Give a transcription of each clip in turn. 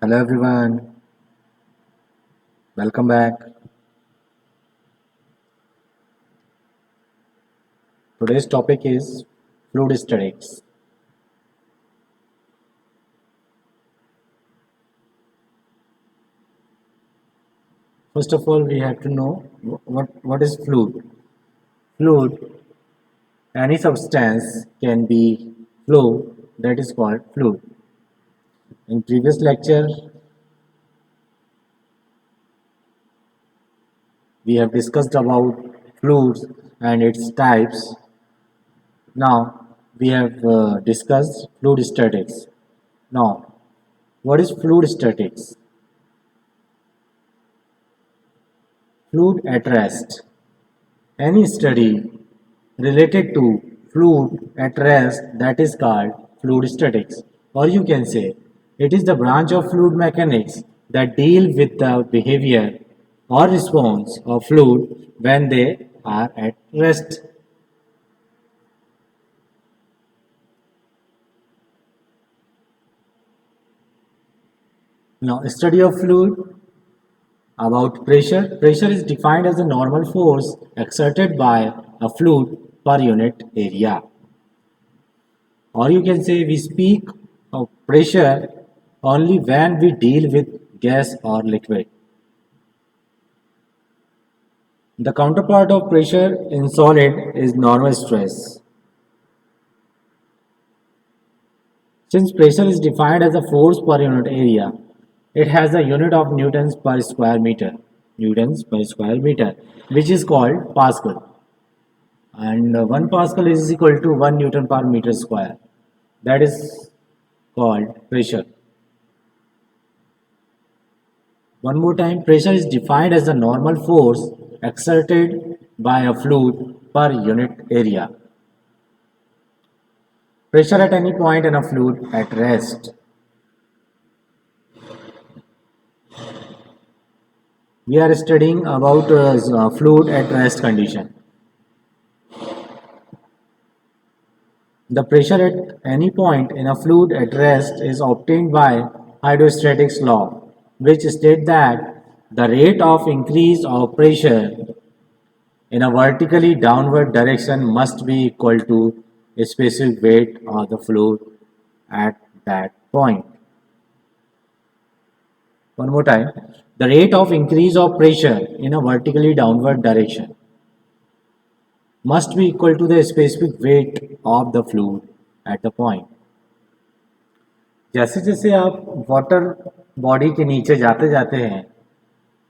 Hello everyone, welcome back. Today's topic is fluid statics. First of all, we have to know what is fluid. Fluid, any substance can be flow, that is called fluid. In previous lecture, we have discussed about fluids and its types. Now, we have discussed fluid statics. Now, what is fluid statics? Fluid at rest. Any study related to fluid at rest, that is called fluid statics, or you can say it is the branch of fluid mechanics that deal with the behavior or response of fluid when they are at rest. Now, study of fluid about pressure. Pressure is defined as the normal force exerted by a fluid per unit area. Or you can say we speak of pressure only when we deal with gas or liquid. The counterpart of pressure in solid is normal stress. Since pressure is defined as a force per unit area, it has a unit of newtons per square meter, which is called Pascal. And 1 Pascal is equal to 1 Newton per meter square. That is called pressure. One more time, pressure is defined as the normal force exerted by a fluid per unit area. Pressure at any point in a fluid at rest. We are studying about fluid at rest condition. The pressure at any point in a fluid at rest is obtained by hydrostatics law, which states that the rate of increase of pressure in a vertically downward direction must be equal to a specific weight of the fluid at that point. One more time. The rate of increase of pressure in a vertically downward direction must be equal to the specific weight of the fluid at the point. जैसे जैसे आप water body के नीचे जाते जाते हैं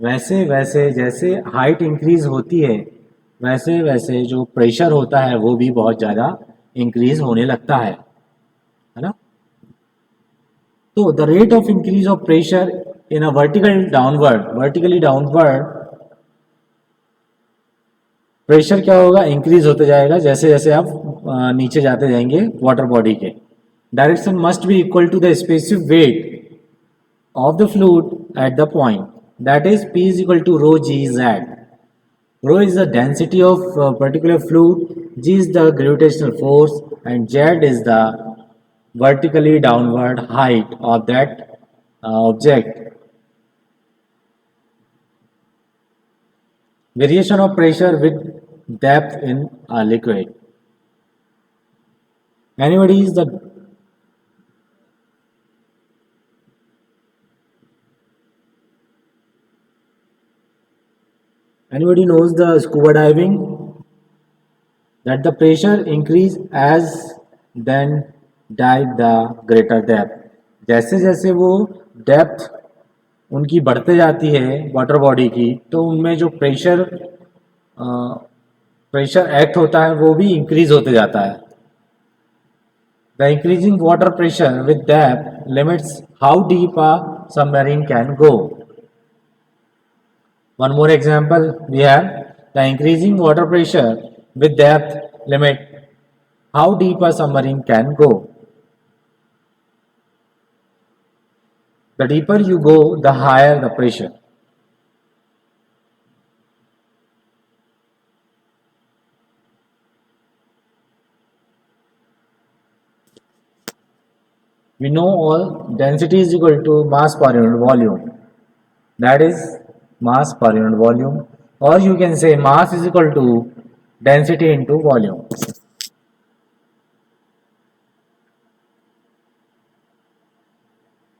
वैसे वैसे जैसे हाइट इंक्रीज होती है वैसे वैसे जो प्रेशर होता है वो भी बहुत ज़्यादा इंक्रीज होने लगता है ना. तो the rate of increase of pressure in a vertically downward pressure क्या होगा, इंक्रीज होते जाएगा जैसे जैसे आप नीचे जाते जाएंगे वाटर बॉडी के. Direction must be equal to the specific weight of the fluid at the point, that is P is equal to rho g z. Rho is the density of a particular fluid, g is the gravitational force, and z is the vertically downward height of that object. Variation of pressure with depth in a liquid. Anybody is the Anybody knows the scuba diving, that the pressure increase as then dive the greater depth. जैसे जैसे वो depth उनकी बढ़ते जाती है water body की तो उनमें जो प्रेशर एक्ट होता है वो भी इंक्रीज होते जाता है. The increasing water pressure with depth limits how deep a submarine can go. One more example we have the increasing water pressure with depth limit how deep a submarine can go. The deeper you go, the higher the pressure. We know all density is equal to mass per unit volume. That is mass per unit volume, or you can say mass is equal to density into volume.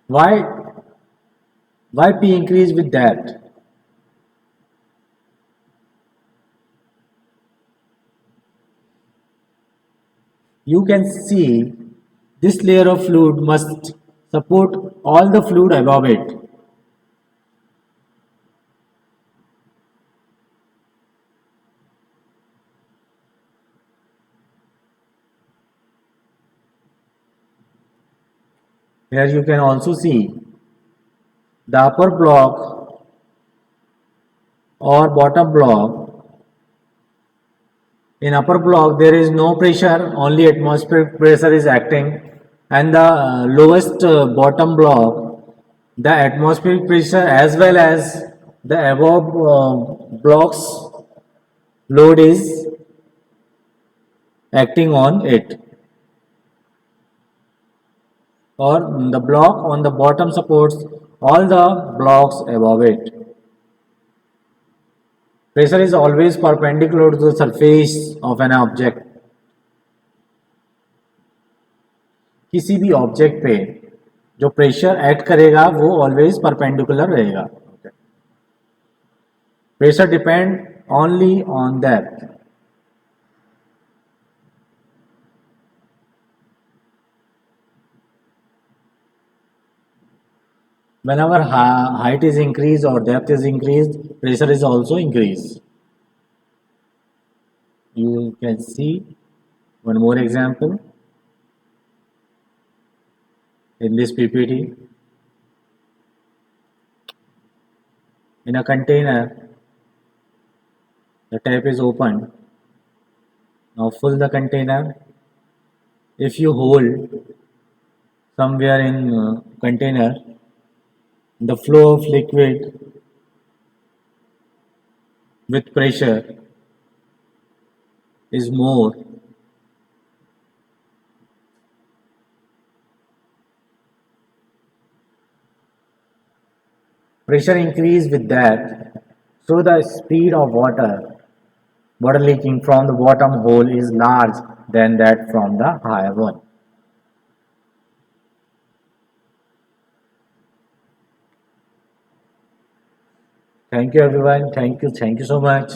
Why why p increase with that? You can see this layer of fluid must support all the fluid above it. Here you can also see the upper block or bottom block. In upper block there is no pressure, only atmospheric pressure is acting, and the lowest bottom block, the atmospheric pressure as well as the above blocks load is acting on it, or the block on the bottom supports all the blocks above it. Pressure is always perpendicular to the surface of an object. किसी भी object पे जो pressure act करेगा वो always perpendicular रहेगा. Pressure depend only on that. Whenever height is increased or depth is increased, pressure is also increased. You can see one more example in this PPT. In a container, the tap is open. Now fill the container. If you hold somewhere in container, the flow of liquid with pressure is more. Pressure increase with that, so the speed of water leaking from the bottom hole is large than that from the higher one. Thank you everyone. Thank you so much.